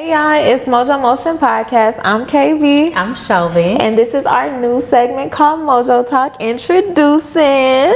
Hey y'all, it's Mojo Motion Podcast. I'm KB. I'm Shelby. And this is our new segment called Mojo Talk. Introducing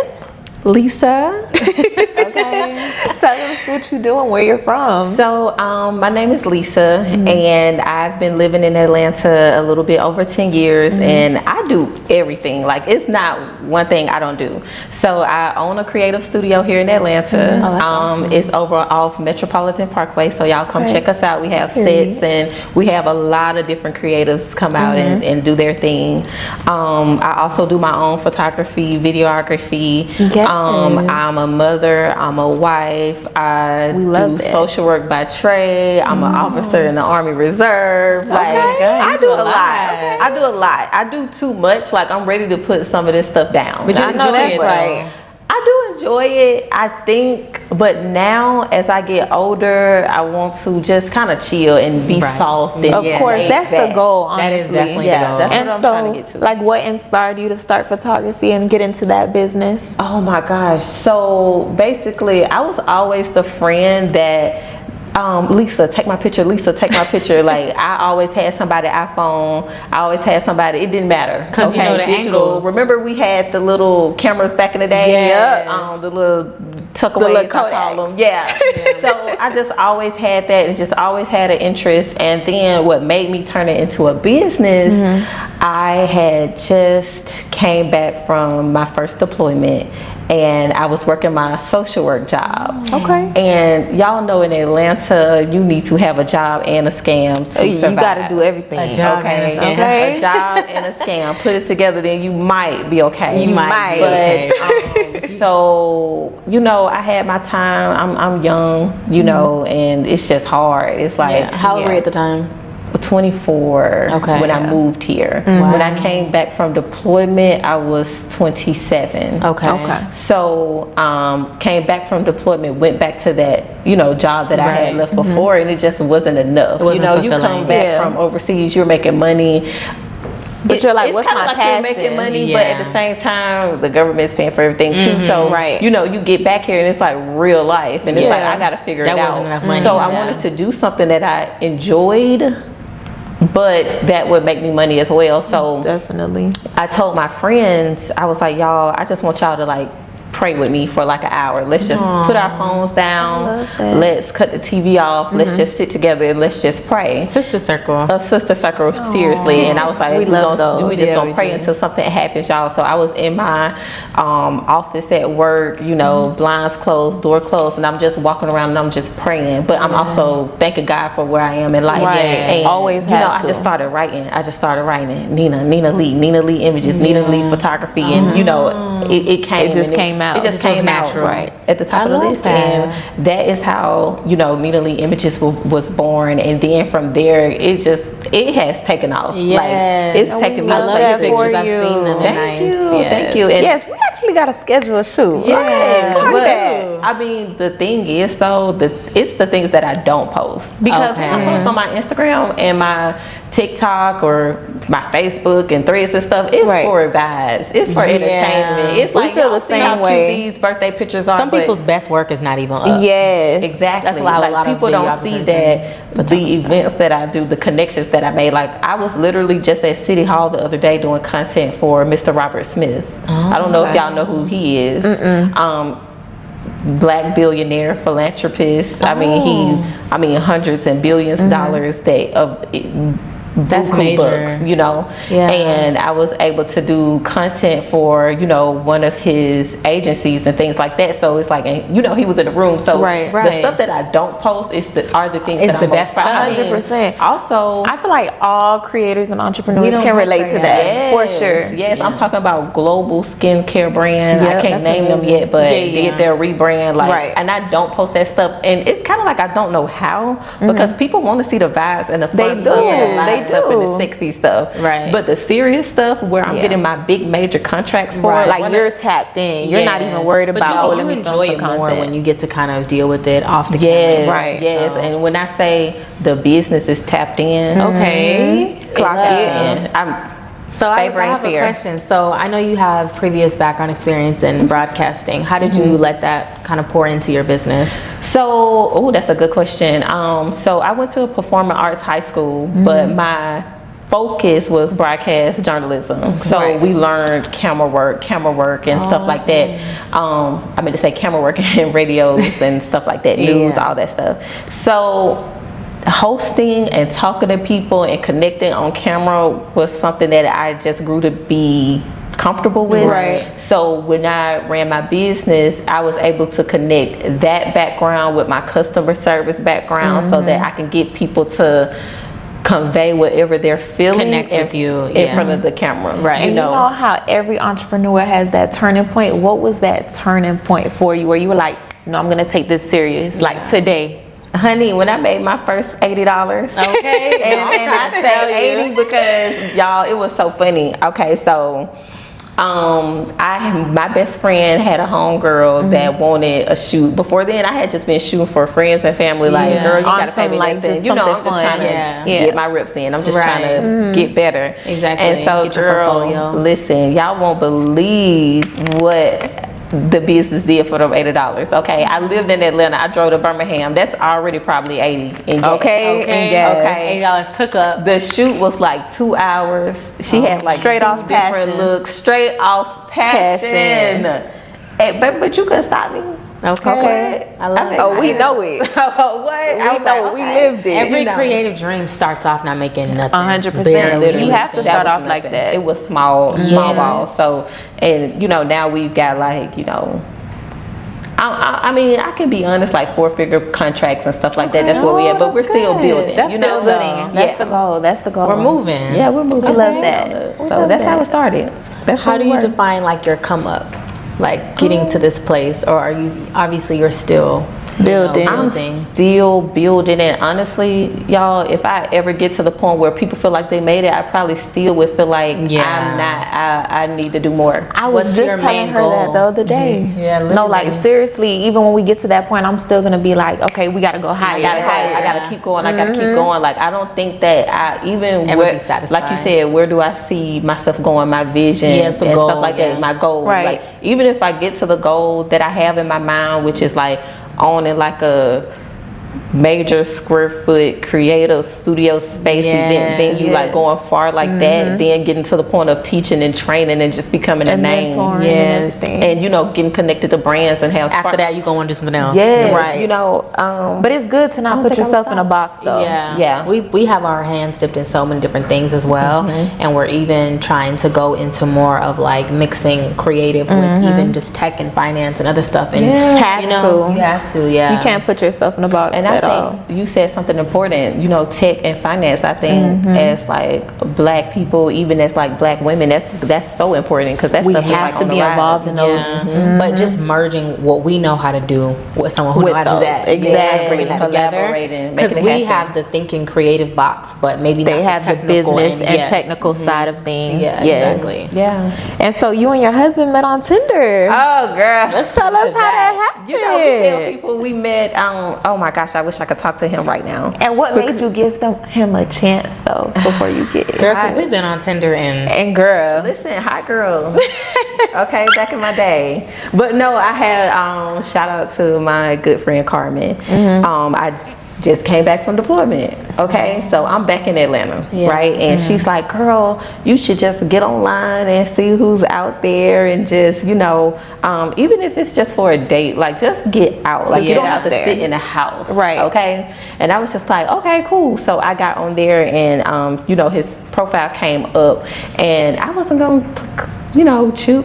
Lisa. Okay. Tell us what you do and where you're from. So, my name is Lisa, and I've been living in Atlanta a little bit over 10 years, and I do everything. Like, it's not one thing I don't do. So, I own a creative studio here in Atlanta. Oh, that's awesome. It's over off Metropolitan Parkway, so y'all come check us out. We have sets, and we have a lot of different creatives come out and do their thing. I also do my own photography, videography. Yes. I'm a mother, I'm a wife, I do social work by trade, I'm an officer in the Army Reserve. Like, I do a lot. I do a lot. I do too much. Like, I'm ready to put some of this stuff down. But I know that's right. I do enjoy it, I think, but now as I get older, I want to just kind of chill and be soft. And of course, that's the goal, honestly. That is definitely the goal. That's what I'm trying to get to. Like, what inspired you to start photography and get into that business? Oh my gosh. So basically, I was always the friend that Lisa, take my picture. Lisa, take my picture. Like, I always had somebody iPhone. I always had somebody. It didn't matter because you know the digital. Angles. Remember, we had the little cameras back in the day. Yeah. The little tuckaways, I call them. Yeah. So I just always had that, and just always had an interest. And then what made me turn it into a business? I had just came back from my first deployment. And I was working my social work job. Okay. And y'all know in Atlanta, you need to have a job and a scam to survive. You got to do everything. A job and a scam. Okay. A job and a scam. Put it together, then you might be okay. You might. But so, you know, I had my time. I'm young, you know, and it's just hard. It's like, how old were you at the time? 24 when I moved here. When I came back from deployment, I was 27. Okay. So came back from deployment, went back to that, you know, job that I had left before, and it just wasn't enough. You know, you come back from overseas, you're making money. But you're like, what's my like passion? You're making money, but at the same time, the government's paying for everything too. So, you know, you get back here and it's like real life, and it's like, I got to figure it out. That wasn't enough money. So I wanted to do something that I enjoyed, but that would make me money as well. So definitely, I told my friends, I was like, y'all, I just want y'all to like pray with me for like an hour. Let's just put our phones down. Let's cut the TV off. Let's just sit together and let's just pray. Sister circle. A sister circle, seriously. And I was like, we just gonna pray until something happens, y'all. So I was in my office at work, you know, blinds closed, door closed, and I'm just walking around and I'm just praying. But I'm also thanking God for where I am in life. And always you know, have to. I just started writing Ninalei Images, Ninalei Photography, and you know, it came. It just came out. It just came natural. Out at the top of the list, and that is how, you know, Ninalei Images was born. And then from there, it has taken off. Like, it's taken me. I love that for you. I've seen them. Thank you. And yes, we actually got to schedule a shoot. Yeah, but I mean, the thing is though, it's the things that I don't post, because when I post on my Instagram and my TikTok or my Facebook and Threads and stuff, it's for vibes, it's for entertainment. It's like, we feel the same way. These birthday pictures are. Some people's best work is not even up. Yes, exactly. That's why a lot of people don't see that the events that I do, the connections that I made. Like, I was literally just at City Hall the other day doing content for Mr. Robert Smith. I don't know if y'all know who he is. Black billionaire philanthropist. I mean hundreds and billions of dollars that's major books, you know. And I was able to do content for, you know, one of his agencies and things like that. So it's like, you know, he was in the room. So the stuff that I don't post are the things that I'm most proud of. 100%. Also, I feel like all creators and entrepreneurs can relate to that. For sure. Yes, I'm talking about global skincare brand. I can't name them yet, but did their rebrand. Like, and I don't post that stuff. And it's kind of like, I don't know how, because people want to see the vibes and the fun stuff. They do. And the sexy stuff, but the serious stuff where I'm getting my big major contracts for, like, you're tapped in. You're not even worried about. You enjoy it more when you get to kind of deal with it off the camera. Yes. So. And when I say the business is tapped in, clock in. So I favor and have a fear. question. So I know you have previous background experience in broadcasting. How did you let that kind of pour into your business? So, that's a good question. So I went to a performing arts high school, but my focus was broadcast journalism. So we learned camera work and stuff like that. Nice. I meant to say camera work and radios and stuff like that, news, all that stuff. So hosting and talking to people and connecting on camera was something that I just grew to be comfortable with. Right. So when I ran my business, I was able to connect that background with my customer service background so that I can get people to convey whatever they're feeling, Connect with you in front of the camera. Right. And you know how every entrepreneur has that turning point. What was that turning point for you where you were like, no, I'm gonna take this serious, like today? Honey, when I made my first $80, Okay. and I say 80 because y'all, it was so funny. Okay, so my best friend had a homegirl that wanted a shoot. Before then, I had just been shooting for friends and family. Like, girl, you gotta pay me like nothing. just You know, I'm something just fun. trying to get my reps in. I'm just trying to get better. Exactly. And so, Get your portfolio. girl, listen, y'all won't believe what the business did for them $80. Okay, I lived in Atlanta. I drove to Birmingham. That's already probably 80 in gas. Okay. $8 took up. The shoot was like 2 hours. She had like Straight two off different passion. looks, straight off passion. But you couldn't stop me. Okay. I love it. Oh, we know it. What? We lived it. Every creative dream starts off not making nothing. 100%. Barely. You have to start off like nothing. that. It was small balls. So, and now we've got like, I mean, I can be honest, like 4-figure contracts and stuff like that. That's where we at, but we're still building. That's still building. That's the goal. That's the goal. We're moving. Yeah, we're moving. I love that. So that's how it started. That's How where do we you were. define like your come up? Like getting to this place, or are you obviously you're still Building. I'm still building, and honestly, y'all, if I ever get to the point where people feel like they made it, I probably still would feel like I'm not. I need to do more. I was What's your just telling main her goal? that the other day. Yeah, No, like literally. seriously, even when we get to that point, I'm still gonna be like, okay, we gotta go higher. I gotta keep going. I gotta keep going. Like, I don't think that I even Ever be satisfied. like you said, where do I see myself going? My vision, Yeah, it's the and goal, stuff like that. My goal, Right. Like, even if I get to the goal that I have in my mind, which is like owning like a major square foot creative studio space event venue, like going far like that, then getting to the point of teaching and training and just becoming a And name, mentoring Yes. and everything. and getting connected to brands and have After that, you go and do something else. yeah, Right. But it's good to not don't put think I would yourself in a stop. box though. Yeah. We have our hands dipped in so many different things as well, and we're even trying to go into more of like mixing creative with even just tech and finance and other stuff. And You you have to. Yeah. You can't put yourself in a box And at I all. think you said something important, tech and finance. I think as like black people, even as like black women, that's so important, because that's We stuff is, have like, to on be the rise. involved in those. But just merging what we know how to do with someone who With knows how to do those. that. Exactly. Bringing that together. Collaborating, Because making it we happen. have the thinking creative box, but maybe They not have the the technical business and yes. technical side of things. Yeah, Yes. exactly. Yeah. And so you and your husband met on Tinder. Oh, girl. Let's tell us how that happened. We tell people we met. Oh my gosh, I wish I could talk to him right now. And what made you give him a chance though before you get Girl, because we've been on Tinder and girl. Listen, hot girl. Okay, back in my day. But no, I had shout out to my good friend Carmen. I just came back from deployment. Okay, so I'm back in Atlanta, right? And she's like, girl, you should just get online and see who's out there, and just even if it's just for a date, like just get out. Like you don't have to sit in a house, right? Okay. And I was just like, okay, cool. So I got on there, and his profile came up, and I wasn't gonna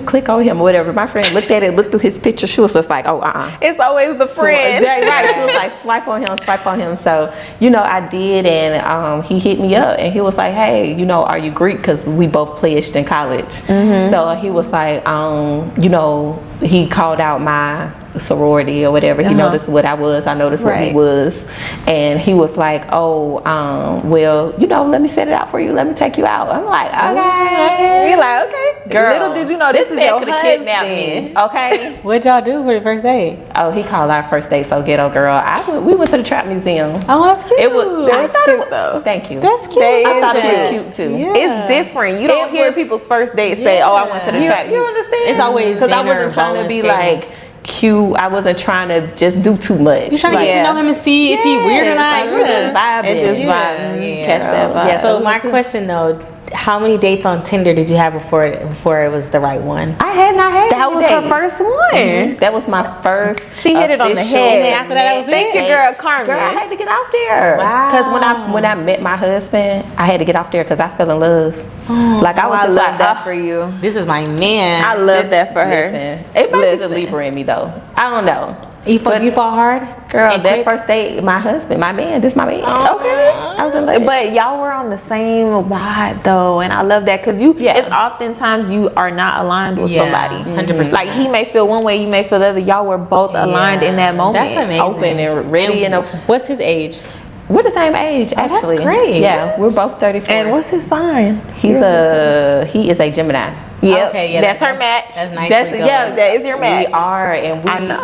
click on him or whatever. My friend looked at it, looked through his picture. She was just like, It's always the friend. Right. She was like, swipe on him. So, I did, and he hit me up, and he was like, hey, are you Greek? Because we both pledged in college. So he was like, he called out my sorority or whatever. He noticed what I was. I noticed what he was. And he was like, well, let me set it out for you. Let me take you out. I'm like, okay. You're like, okay. Girl, little did you know this is man your coulda kidnapped husband. me. Okay. What'd y'all do for the first date? Oh, he called our first date so ghetto, girl. We went to the trap museum. Oh, that's cute. It was. That's cute though. Thank you. That's cute. I thought it was cute too. Yeah. It's different. You don't hear people's first date say, "Oh, I went to the trap." You understand? It's always because I dinner, wasn't trying to be bowling, like cute. I wasn't trying to just do too much. You trying to get to know him and see if he weird or not. We're just vibing. It just catch that vibe. Yeah. So my question though, how many dates on Tinder did you have before it was the right one? I had not had. That was her first one. That was my first. She hit it on the official head. And then after that, was Thank it? you, girl, Carmen. Girl, I had to get out there. Wow. Because when I met my husband, I had to get out there because I fell in love. Like I was I just love like, that for you. This is my man. I love that for her. Listen, it might be the Libra in me though. I don't know. You fall hard? Girl, And that quick? first date, my husband, my man, this my man. Okay. I was in love. But y'all were on the same vibe though, and I love that because it's oftentimes you are not aligned with somebody. 100%. Like he may feel one way, you may feel the other. Y'all were both aligned in that moment. That's amazing. Open and ready and What's his age? we're the same age actually. that's great. Yeah, we're both 34. And what's his sign? he is a Gemini. Yep. Okay, yeah, that's her match. That's nice. That is your match. We are, and I know.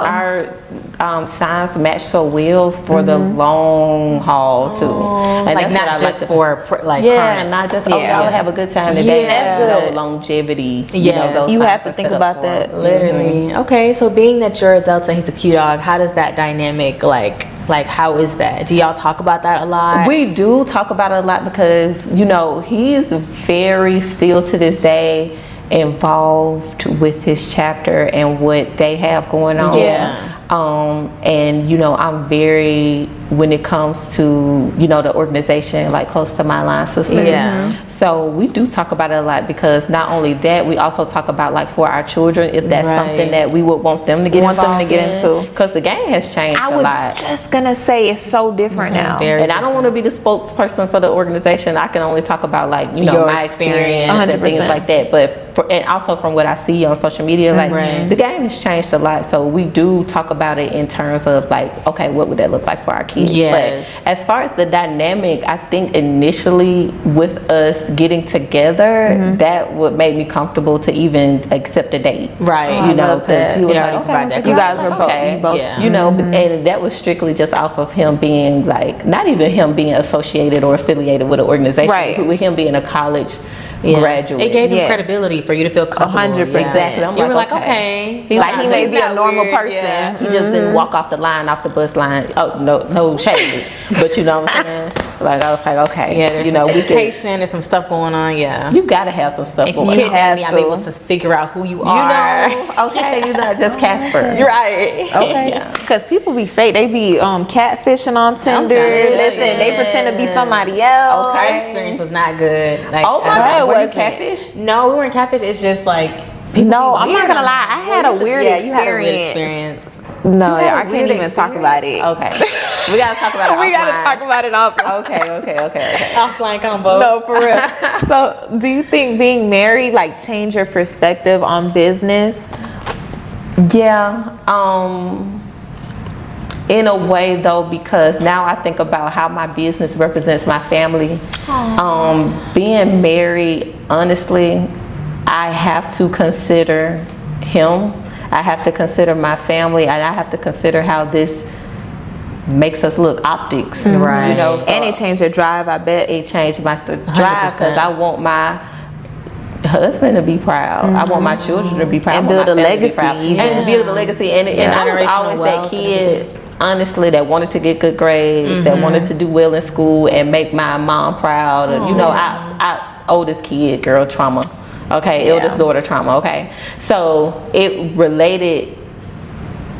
our signs match so well for the long haul too. And Like that's not what I just like for like yeah, current. not just Yeah. y'all have a good time today. Yeah, that's No good. longevity. Yes. those You signs have to are think set up about for. that. Literally. Okay, so being that you're a Delta and he's a Q dog, how does that dynamic like how is that? Do y'all talk about that a lot? We do talk about it a lot because he's very still to this day involved with his chapter and what they have going on. Yeah. And I'm very, when it comes to the organization, like close to my line sisters. Yeah. So we do talk about it a lot because not only that, we also talk about like for our children, if that's Right. something that we would want them to get involved in. Because the game has changed I a was lot. just gonna say it's so different now. Very And I don't want to be the spokesperson for the organization. I can only talk about like Your my experience and 100%. things like that. But and also from what I see on social media, like Right. the game has changed a lot. So we do talk about it in terms of like, okay, what would that look like for our kids? Yes. But as far as the dynamic, I think initially with us getting together, that would make me comfortable to even accept a date. Right. I love that. he was It like, already okay, provided that. You guys were both. okay. You both. Yeah. And that was strictly just off of him being like, not even him being associated or affiliated with an organization, Right. but with him being a college Yeah. graduate. It gave him Yes. credibility for you to feel comfortable. 100%. Exactly. I'm You were like, like, okay. He's Like he may just be a not normal weird, person. yeah. He just didn't walk off the line, off the bus line. Oh, no shade. But you know what I'm saying? Like, I was like, okay. Yeah, there's some we could- education, there's some stuff going on, yeah. You gotta have some stuff If going you on. kidnap me, I'm to. able to figure out who you are. Okay, you're not just Casper. You're right. Okay. Yeah. Because people be fake. They be catfishing on Tinder. trying to tell Listen, you. they pretend to be somebody else. Our experience was not good. Like, Oh my at all. God, were you wasn't. catfish? No, we weren't catfish. It's just like No, I'm not gonna lie. I had a weird yeah, experience. you had a weird experience. No, You had a I can't weird even talk about it. Okay. We gotta talk about it. We gotta offline. talk about it off. Okay. Offline combo. No, for real. So, do you think being married like change your perspective on business? Yeah. In a way though, because now I think about how my business represents my family. Being married, honestly, I have to consider him. I have to consider my family, and I have to consider how this makes us look optics. Right. So And it changed your drive, I bet. it changed my drive 100%. because I want my husband to be proud. I want my children to be proud. And I want build my a family to be legacy proud. even. And build a legacy. And I was Generational always that wealth kid, honestly, that wanted to get good grades, that wanted to do well in school and make my mom proud. I oldest kid, girl trauma. Okay, Yeah. eldest daughter trauma. Okay, so it related.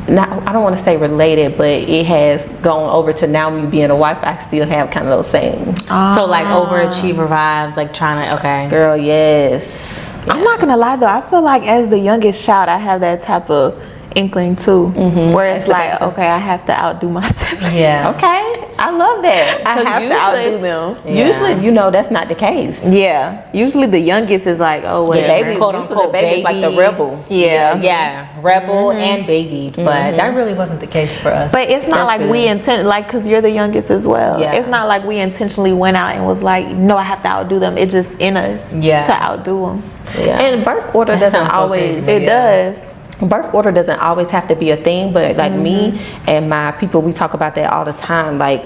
I don't want to say related, but it has gone over to now me being a wife. I still have kind of those same. So like overachiever vibes, like trying to, okay. Girl, yes. I'm not gonna lie though. I feel like as the youngest child, I have that type of inkling too, where it's like, okay, I have to outdo my siblings. Yeah. Okay, I love that. I 'Cause have to outdo them. Usually, that's not the case. Yeah, usually the youngest is like, oh, The whatever. baby, quote usually unquote, the baby's like the baby. rebel. Yeah. Rebel and babied, but that really wasn't the case for us. But it's not like we because you're the youngest as well. Yeah. It's not like we intentionally went out and was like, no, I have to outdo them. It's just in us to outdo them. Yeah. And birth order That doesn't sounds so always. crazy. It does. Birth order doesn't always have to be a thing, but like me and my people, we talk about that all the time. Like,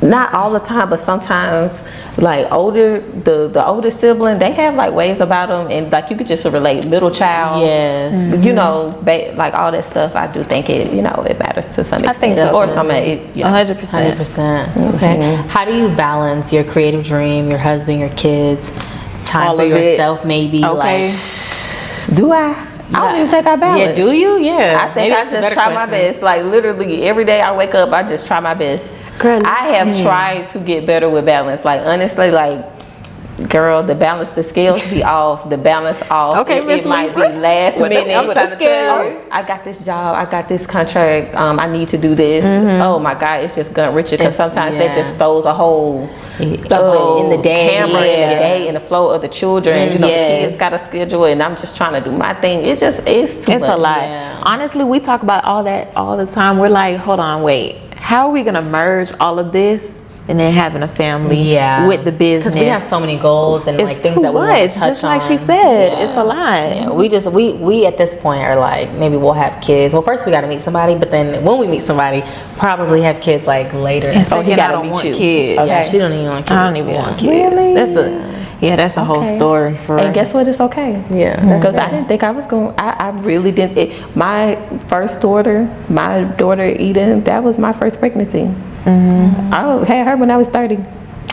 not all the time, but sometimes, like the older sibling, they have like ways about them, and like you could just relate. Middle child, Yes. you know, like all that stuff. I do think it, it matters to some extent. I think so, or too. some, 100%. 100%. Okay. How do you balance your creative dream, your husband, your kids, time All for of it. yourself, maybe? Okay. Do I? I don't even think I balance. Yeah, do you? Yeah. I think I just try my best. Like literally every day I wake up, I just try my best. Girl, I have tried to get better with balance. Like honestly, like girl, the scales be off, the balance off. Okay, Miss it might be Libra. last minute. I'm trying to tell you. I got this job, I got this contract, I need to do this. Oh my God, it's just gut wrenching because sometimes that just throws a whole in the day. camera in the day and the flow of the children. You know, the kids got a schedule and I'm just trying to do my thing. It's too It's much. a lot. Yeah. Honestly, we talk about all that all the time. We're like, hold on, wait. How are we gonna merge all of this and then having a family with the business? Because we have so many goals and it's like things too that we want much. to touch Just like on. she said, Yeah. it's a lot. Yeah, we at this point are like, maybe we'll have kids. Well, first we got to meet somebody, but then when we meet somebody, probably have kids like later. And second, he I gotta don't meet want you. kids. Yeah, she don't even want kids. I don't even want kids. Really? That's a whole story for. And guess what? It's okay. Yeah. Because I didn't think I was going. I really didn't. My first daughter, Eden, that was my first pregnancy. I had her when I was 30.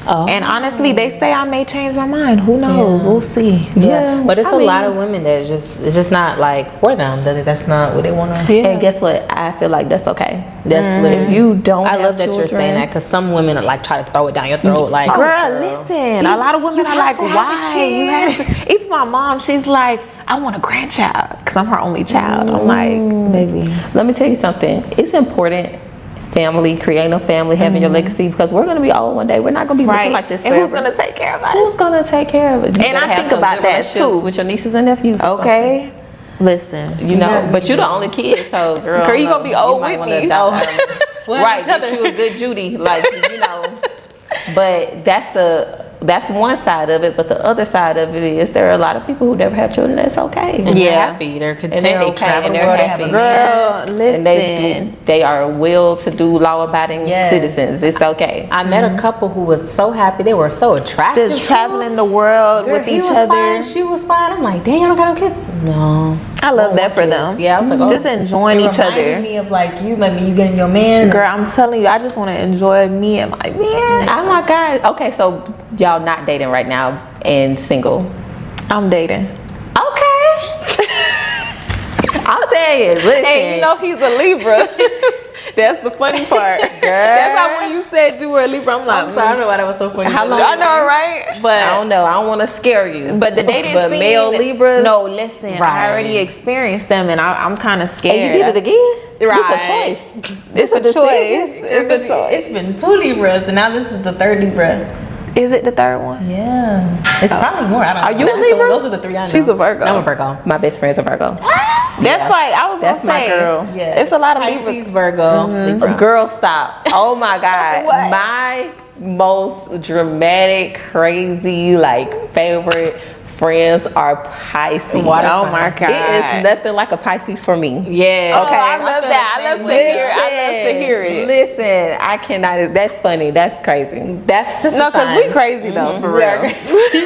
And honestly, they say I may change my mind. Who knows? We'll see. Yeah, but it's I a mean- lot of women that it's just not like for them. That's not what they want to. Yeah. And guess what? I feel like that's okay. That's if you don't. I have love that you're saying children- that because some women are like try to throw it down your throat. Like, Girl, listen. A lot of women are like, why? You have to. Even my mom, she's like, I want a grandchild because I'm her only child. I'm like, baby. Let me tell you something. It's important. Family, creating a family, having your legacy, because we're going to be old one day. We're not going to be looking like this And forever. who's gonna take care of us? Who's going to take care of it? You And better I have think some about good that, relationships too. with your nieces and nephews. or Okay. Listen. something. You know, but you're the only kid, so girl. Girl, you gonna be old might with wanna me. adopt Oh. her. Right, get you a good Judy, like But that's one side of it. But the other side of it is there are a lot of people who never have children. That's okay. and they're Yeah. happy. They're content. And they're They okay, travel and the they're world. They have a happy. Girl, listen. And they are well-to-do, law-abiding Yes. citizens. It's okay. I met a couple who was so happy. They were so attractive. Just traveling the world Girl, with he each was other. fine. She was fine. I'm like, damn, I don't got no kids. No. I love that for them. Yeah, I was like, oh, just enjoying it each reminded other. me of like you getting your man. Girl, I'm telling you, I just want to enjoy me and my man. Oh my God. Okay, so y'all not dating right now and single. I'm dating. Okay. I'm saying, listen. Hey, you know he's a Libra. That's the funny part. That's how when you said you were a Libra, I'm like, I'm sorry, I don't know why that was so funny. how long? I know, right? But I don't know. I don't want to scare you. But the dating But scene, male Libras. No, listen, Right. I already experienced them, and I'm kind of And scared. you did it again? Right. It's a choice. It's a choice. decision. It's a choice. It's been 2 Libras, and now this is the 3rd Libra. Is it the third one? Yeah, it's probably more. I don't know. Are you a That's Libra? Those are the 3 I know. She's a Virgo. I'm a Virgo. My best friend's a Virgo. That's why I was That's gonna my say. girl. Yeah, It's a lot of Pisces, Libras. Virgo, Libra. Girl, stop. Oh my God. What? My most dramatic, crazy, like favorite friends are Pisces. Water Oh sign. my God. It is nothing like a Pisces for me. Yeah. Okay, I love that. I love to hear. I love to hear it. Listen, I cannot. That's funny. That's crazy. That's just No, because we crazy though, for We are real.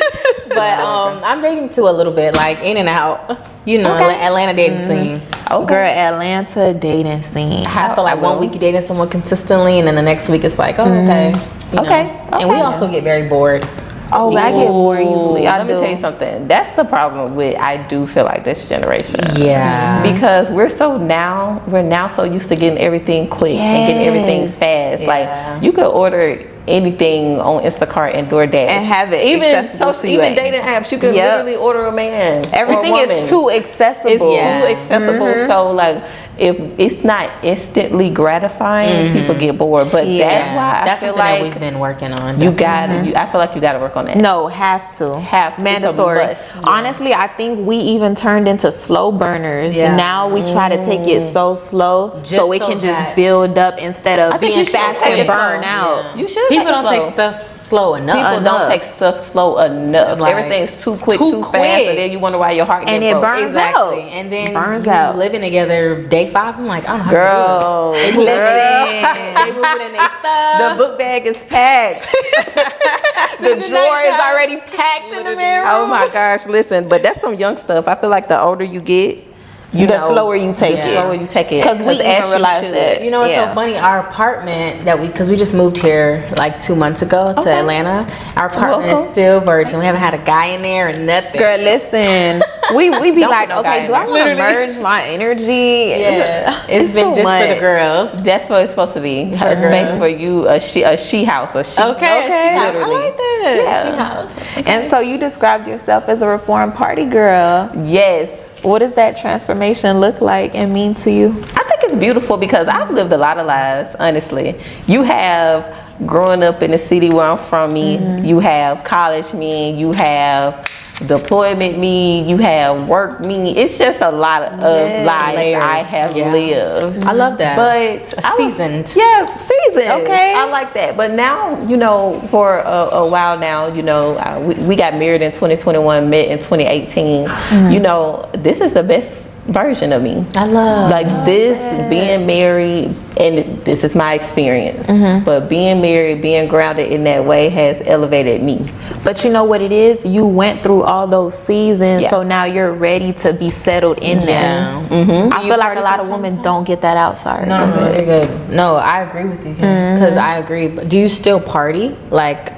But I'm dating too a little bit, like in and out. You know, Okay. Atlanta dating scene. Okay. Girl, Atlanta dating scene. I feel like I one will. week you dating someone consistently, and then the next week it's like, oh, okay. You know. Okay, And we okay. also get very bored. Oh, I get bored easily. I Let me do. tell you something. That's the problem with, I do feel like this generation. Yeah. Because we're now so used to getting everything quick and getting everything Yes. fast. Yeah. Like you could order anything on Instacart and DoorDash And have it accessible to you even at- dating apps. You could Yep. literally order a man. Everything or a woman. is too accessible. It's too accessible. So like if it's not instantly gratifying, people get bored. But that's why that's I feel something that like we've been working on. you got I feel like you got to work on that. No, have to. Mandatory. It's a must. Honestly, I think we even turned into slow burners. Yeah. Now we try to take it so slow so it can just that- build up instead of being should fast take and it burn slow. out. You should. People take it don't slow. take stuff slow enough. People don't take stuff slow enough. Like, Everything's too quick, too too fast, quick. and then you wonder why your heart And gets it broke. burns out. And then Burns you out. living together day 5. I'm like, I don't know how Girl, to do it. listen. They moving in their stuff. The book bag is packed. The drawer is already packed in the mirror. Oh my gosh, listen, but that's some young stuff. I feel like the older you get, the slower you take the it. slower you take it. Because we even as you realized should. that. You know what's so funny? Our apartment because we just moved here like 2 months ago to Atlanta. Our apartment is still virgin. We haven't had a guy in there or nothing. Girl, listen. We be Don't like, put no guy okay, in do I there. want to merge my energy? Yeah, it's been too just for the much. girls. That's what it's supposed to be. A space for you, a she house, a she. Okay, I literally. like that. Yeah. She house. And so you described yourself as a reformed party girl. Yes. What does that transformation look like and mean to you? I think it's beautiful because I've lived a lot of lives, honestly. You have growing up in the city where I'm from, you have college me, you have deployment me, you have work me. It's just a lot of lives Layers. I have lived. I love that. But Seasoned. Seasoned. Okay. I like that. But now, for a while now, we got married in 2021, met in 2018. This is the best version of me. I love being married, and this is my experience, but being married, being grounded in that way has elevated me. But you know what it is? You went through all those seasons, so now you're ready to be settled in them. I feel like a lot of women don't get that outside. No, you're good. No, I agree with you because I agree. But do you still party? Like,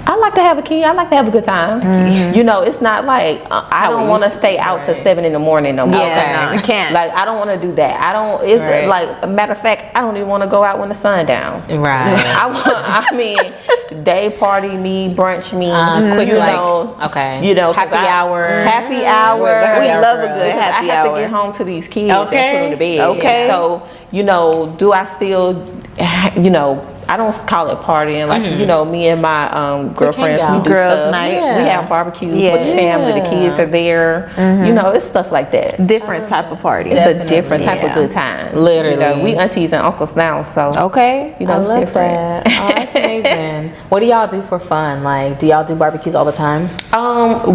I like to have a key. I like to have a good time. It's not like I don't want to stay out till 7 in the morning no more. Yeah, no, I can't. Like, I don't want to do that. I don't. It's like a matter of fact, I don't even want to go out when the sun down. right. Day party me, brunch me, Quick, happy hour. Happy hour. We love a good Because happy I have hour. to get home to these kids and put them to bed. Okay. So, do I still, I don't call it partying. Like, me and my girlfriends, we do Girls' stuff. night. We have barbecues with the family. The kids are there. It's stuff like that. Different type of party. It's a different type of good time. Literally. We aunties and uncles now, so. Okay. I it's love different. that. Oh, that's amazing. What do y'all do for fun? Like, do y'all do barbecues all the time?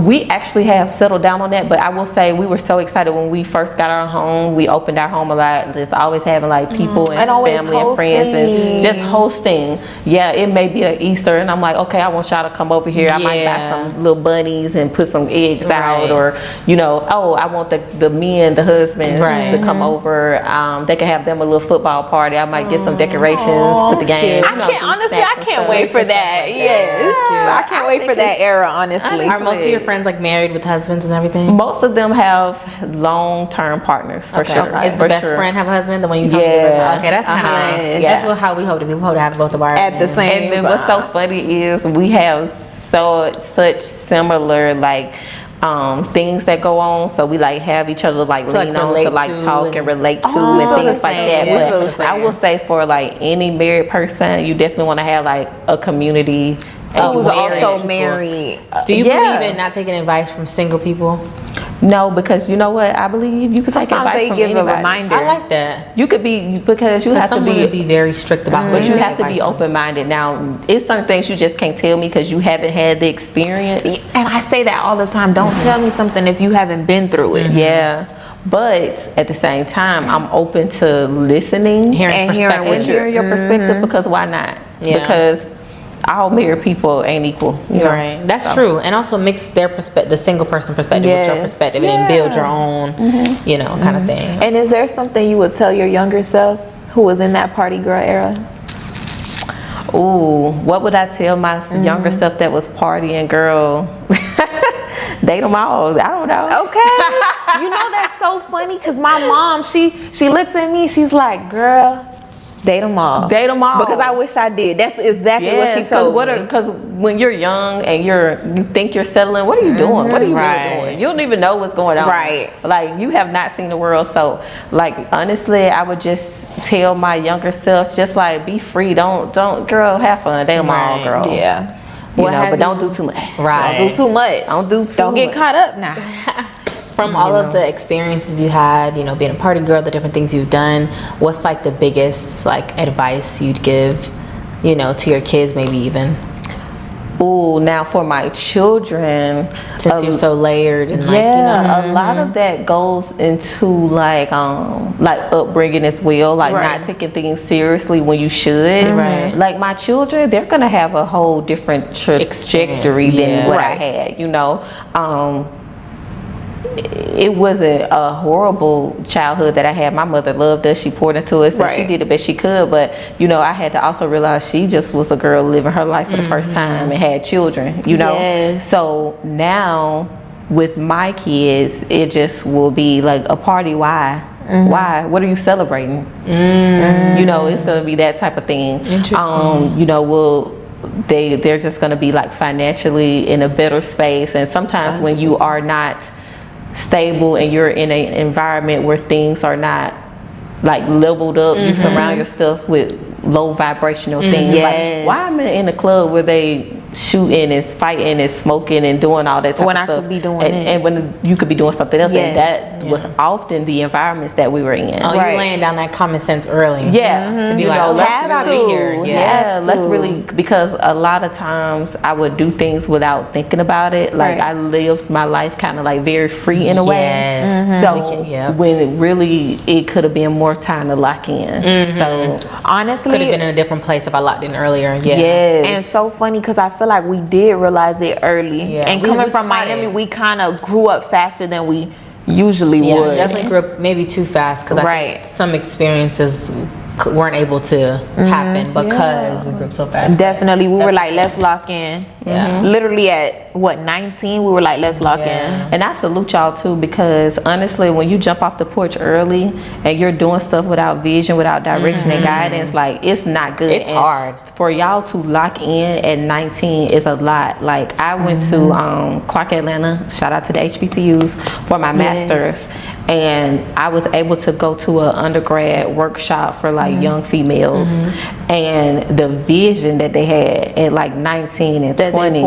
We actually have settled down on that, but I will say we were so excited when we first got our home. We opened our home a lot, just always having like people and always family and friends and just hosting. Yeah, it may be an Easter, and I'm like, okay, I want y'all to come over here. I might buy some little bunnies and put some eggs out, or I want the men, the husbands to come over. They can have them a little football party. I might get some decorations, put the game. I can't wait for that. Yes, I can't wait for that era. Honestly, Are most of your friends like married with husbands and everything? Most of them have long-term partners for sure. Is the best friend have a husband? The one you talking about? Okay, that's kind of nice. That's how we hope to be. We hope to have both of our at the same And then what's so funny is we have such similar things that go on, so we have each other lean on to talk and relate to and things like that. But I will say for any married person, you definitely want to have a community who's also married. Do you believe in not taking advice from single people? No, because you know what? I believe you can take advice they from give anybody. a reminder. I like that. You could be because you have to be very strict about but you have to be open-minded. Now, it's certain things you just can't tell me because you haven't had the experience. And I say that all the time. Don't tell me something if you haven't been through it. Yeah. But at the same time, I'm open to listening hearing your perspective because why not? Yeah. Because all married people ain't equal. Right. That's true. And also mix their perspective, the single person perspective with your perspective, and then build your own, kind of thing. And is there something you would tell your younger self who was in that party girl era? Ooh, what would I tell my younger self that was partying girl? Date them all. I don't know. Okay. That's so funny because my mom, she looks at me, she's like, girl, Date them all. Date them all. Because I wish I did. That's exactly what she told me. Because when you're young and you think you're settling, what are you doing? What are you really doing? You don't even know what's going on. Right. Like, you have not seen the world. So, like, honestly, I would just tell my younger self, just like, be free. Don't, girl, have fun. Date them all, girl. Yeah. You know, but don't do too much. Right. Don't do too much. Don't get caught up now. From all of the experiences you had, you know, being a party girl, the different things you've done, what's like the biggest like advice you'd give, you know, to your kids, maybe even? Ooh, now for my children, since you're so layered and a lot of that goes into like upbringing as well, like not taking things seriously when you should. Right. Like my children, they're gonna have a whole different trajectory than what I had. You know, it wasn't a horrible childhood that I had. My mother loved us. She poured into us, and she did the best she could. But you know, I had to also realize she just was a girl living her life for the first time and had children. You know, so now with my kids, it just will be like a party. Why? Why? What are you celebrating? You know, it's gonna be that type of thing. Interesting. You know, they're just gonna be like financially in a better space, and sometimes when you are not stable and you're in an environment where things are not like leveled up, you surround yourself with low vibrational things. Like, why am I in a club where they shooting and fighting and smoking and doing all that type of stuff I could be doing and when you could be doing something else? And that was often the environments that we were in. You laying down that common sense early. To be like, let's be here. Let's really, because a lot of times I would do things without thinking about it. Like I lived my life kind of like very free in a way. So when it really, it could have been more time to lock in. So honestly, could have been in a different place if I locked in earlier. And so funny because I feel like we did realize it early. And coming from Miami, we kind of grew up faster than we usually would. Definitely grew up maybe too fast because I think some experiences weren't able to happen because we grew up so fast. Definitely, we were like, let's lock in. Literally at 19, we were like, let's lock in. And I salute y'all too, because honestly, when you jump off the porch early and you're doing stuff without vision, without direction and guidance, like it's not good. It's hard for y'all to lock in at 19 is a lot. Like I went to Clark Atlanta, shout out to the HBCUs, for my master's. And I was able to go to an undergrad workshop for like young females, and the vision that they had at like 19 and 20.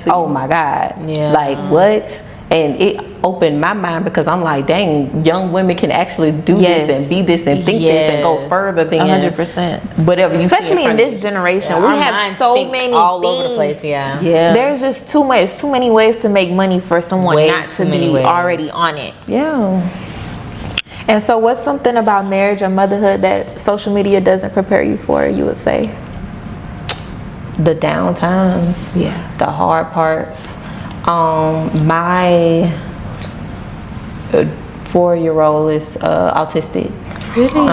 Oh my God. Like what? And it opened my mind because I'm like, dang, young women can actually do this and be this and think this and go further than 100%. Whatever you especially see in this generation. We have so many all things. over the place. There's just too many ways to make money for someone not to be already on it. And so what's something about marriage or motherhood that social media doesn't prepare you for, you would say? The down times. The hard parts. My 4-year-old is autistic. Really?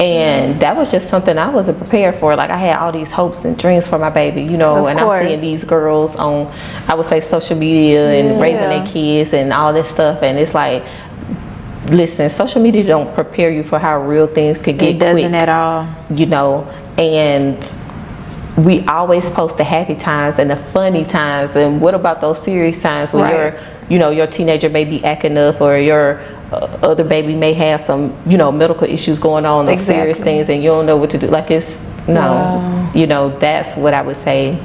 And that was just something I wasn't prepared for. Like I had all these hopes and dreams for my baby, you know, and I'm seeing these girls on, I would say, social media and raising their kids and all this stuff, and it's like, listen, social media don't prepare you for how real things could get. It doesn't at all. You know, and we always post the happy times and the funny times, and what about those serious times when your teenager may be acting up, or your other baby may have some, medical issues going on, those serious things, and you don't know what to do. Like that's what I would say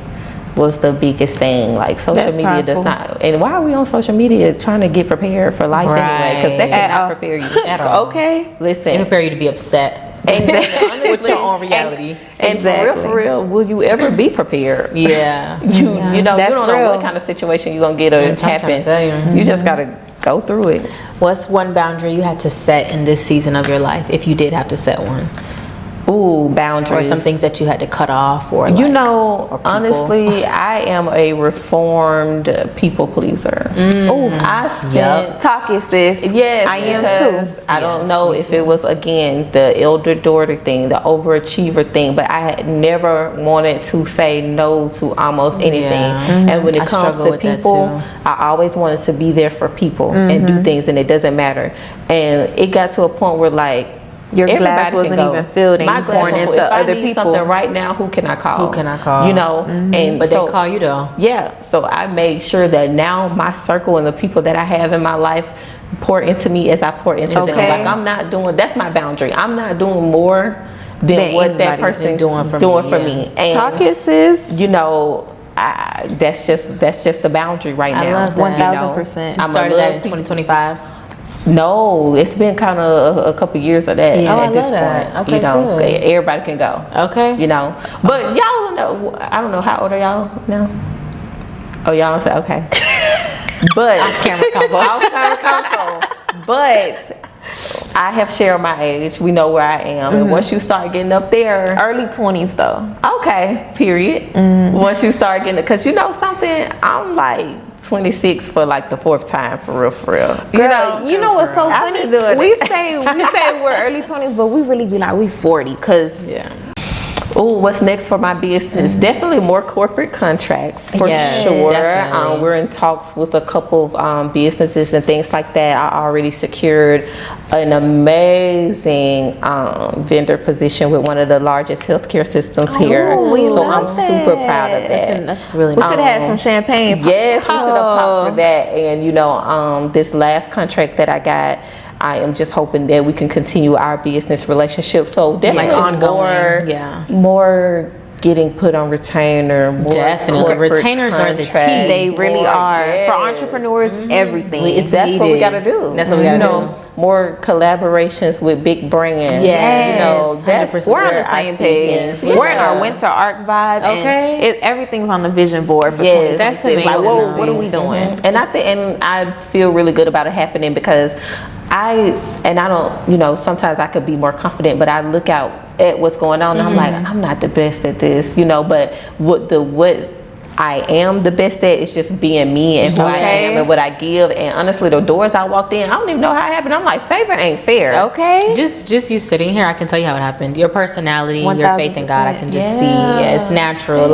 was the biggest thing. Like social media does not. And why are we on social media trying to get prepared for life anyway? Because that cannot prepare you at all. Okay, listen, it prepare you to be upset with your own reality. And for real, will you ever be prepared? You don't know what kind of situation you're gonna get or happen. You just gotta go through it. What's one boundary you had to set in this season of your life, if you did have to set one? Ooh, boundaries. Or some things that you had to cut off, or honestly, I am a reformed people pleaser. I spent talking, sis. Yes, I am too. I don't know if it was again the elder daughter thing, the overachiever thing, but I had never wanted to say no to almost anything. And when it comes to people, I always wanted to be there for people and do things, and it doesn't matter. And it got to a point where like, Your glass wasn't even filled, and my you pouring into other people. Something right now, who can I call? Who can I call? You know, and but so, they call you though. Yeah, so I made sure that now my circle and the people that I have in my life pour into me as I pour into them. Like I'm not doing. That's my boundary. I'm not doing more than what that person doing for me. And talk it, sis. You know. That's just the boundary right now. I love that. 1,000%. You started that in 2025. No, it's been kind of a couple years of that. Yeah. At this that. point, okay, you know, good. everybody can go. Okay, you know, but y'all know. I don't know how old are y'all now. Oh, y'all say okay. But off camera combo. But I have shared my age. We know where I am, and once you start getting up there, early 20s though. Okay, period. Once you start getting, because you know something, I'm like 26 for like the 4th time, for real. Girl, you know what's so funny? We say we're early 20s, but we really be like we 40, cause Oh, what's next for my business? Definitely more corporate contracts for sure. We're in talks with a couple of businesses and things like that. I already secured an amazing vendor position with one of the largest healthcare systems here. So I'm super proud of that. That's really we nice. should have had some champagne. Yes, we should have popped for that. And you know, this last contract that I got, I am just hoping that we can continue our business relationship. So definitely more getting put on retainer. More definitely, retainers are the key. They really are for entrepreneurs. Everything. That's what we got to do. That's what we got to do. More collaborations with big brands. Yes. You know, we're on the same page. We're in our winter arc vibe. Okay. And everything's on the vision board for 2026. Like, whoa, what are we doing? And I feel really good about it happening because I don't, you know, sometimes I could be more confident, but I look out at what's going on and I'm like, I'm not the best at this, you know, but what I am the best at is just being me and who I am and what I give. And honestly, the doors I walked in, I don't even know how it happened. I'm like, favor ain't fair. Okay. Just you sitting here, I can tell you how it happened. Your personality, 1,000%. Your faith in God, I can just see. Yeah, it's natural. A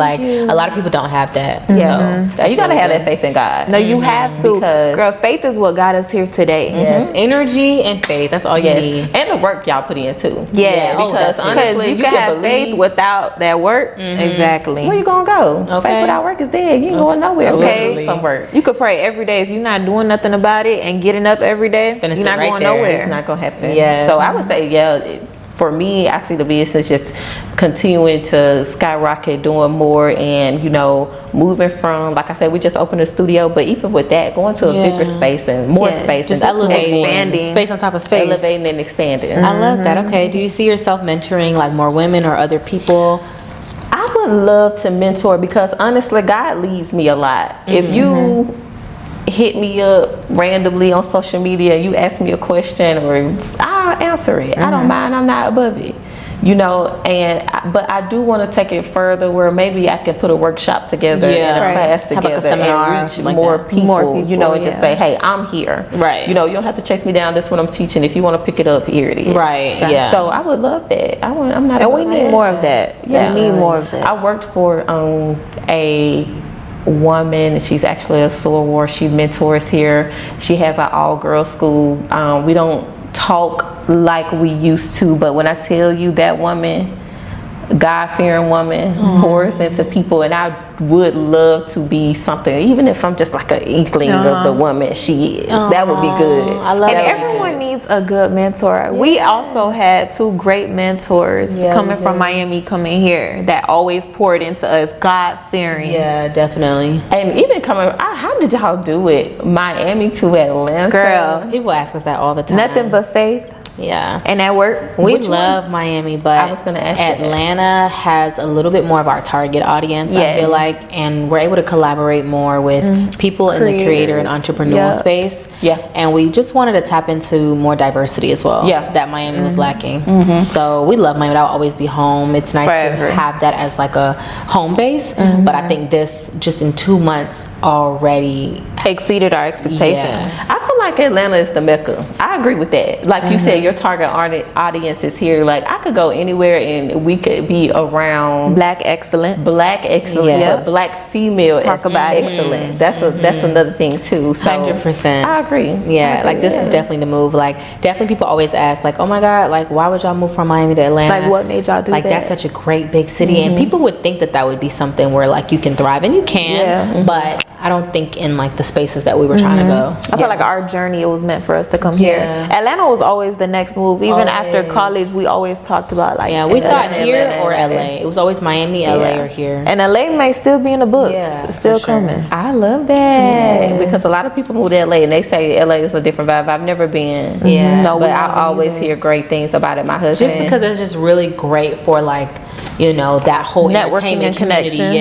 lot of people don't have that. Yeah. So you gotta have that faith in God. No, you have to. Girl, faith is what got us here today. Yes. Energy and faith. That's all you need. And the work y'all put in too. Yeah. Because honestly, you can have faith without that work. Exactly. Where you gonna go? Faith without work is dead. You ain't going nowhere. Okay. Some work. You could pray every day. If you're not doing nothing about it and getting up every day, then you're not going nowhere. It's not gonna happen. Yeah. So I would say, for me, I see the business just continuing to skyrocket, doing more, and you know, moving from, like I said, we just opened a studio, but even with that, going to a bigger space and more space, just and elevating, expanding, space on top of space, elevating and expanding. I love that. Okay, do you see yourself mentoring like more women or other people? I would love to mentor because honestly, God leads me a lot. If you hit me up randomly on social media and you ask me a question, or I'll answer it. I don't mind. I'm not above it. You know, but I do want to take it further where maybe I can put a workshop together and a class together, like a seminar, and reach like more people, you know, and just say, hey, I'm here. Right. You know, you don't have to chase me down. This is what I'm teaching. If you want to pick it up, here it is. Right. Yeah. So I would love that. I'm not. And we need more of that. Yeah. We need more of that. I worked for a woman. She's actually a soror. She mentors here. She has an all-girls school. We don't talk like we used to, but when I tell you that woman, God-fearing woman, pours into people, and I would love to be something, even if I'm just like an inkling of the woman she is. That would be good. I love it. And everyone needs a good mentor. We also had 2 great mentors coming from Miami, coming here, that always poured into us, God-fearing. Yeah, definitely. And even coming, how did y'all do it? Miami to Atlanta? Girl, people ask us that all the time. Nothing but faith. Yeah. And at work, we love Miami, but I was gonna ask Atlanta has a little bit more of our target audience, I feel like, and we're able to collaborate more with people in the creator and entrepreneurial space. Yeah. And we just wanted to tap into more diversity as well. Yeah. That Miami was lacking. So we love Miami. That'll always be home. It's nice to have that as like a home base. But I think this, just in 2 months, already exceeded our expectations. Yes. I feel like Atlanta is the Mecca. I agree with that. Like you said, your target audience is here. Like I could go anywhere and we could be around Black excellence. But Black female talk about excellence. That's another thing too. So 100%. I agree. Yeah, like this was definitely the move. Like definitely people always ask like, oh my God, like why would y'all move from Miami to Atlanta? Like what made y'all do like that? That's such a great big city, and people would think that would be something where like you can thrive, and you can, but I don't think in like the spaces that we were trying to go. I feel like our journey, it was meant for us to come here. Atlanta was always the next move. Even after college, we always talked about like we thought here or LA. It was always Miami, LA, or here. And LA may still be in the books. It's still coming. I love that because a lot of people move to LA and they say LA is a different vibe. I've never been. No, but I always hear great things about it. My husband, just because it's just really great for like, you know, that whole networking and connections.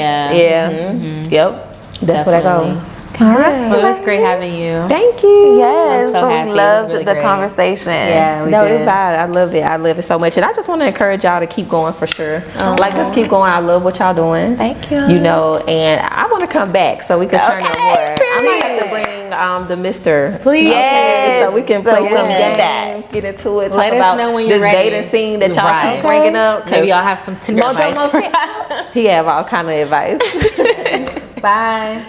Yep. That's what I go. All right. Well, it was great having you. Thank you. Yes. So we happy. loved really the great. conversation. Yeah, we did. I love it. I love it so much. And I just want to encourage y'all to keep going for sure. Like, just keep going. I love what y'all doing. Thank you. You know, and I want to come back so we can turn up more. I might have to bring the Mister. Please. Yes. So we can play some that. games, get into it, talk Let us about know when this you're ready. dating scene that y'all keep bringing up. Maybe y'all have some Tinder Mojo advice. Motion. He have all kind of advice. Bye.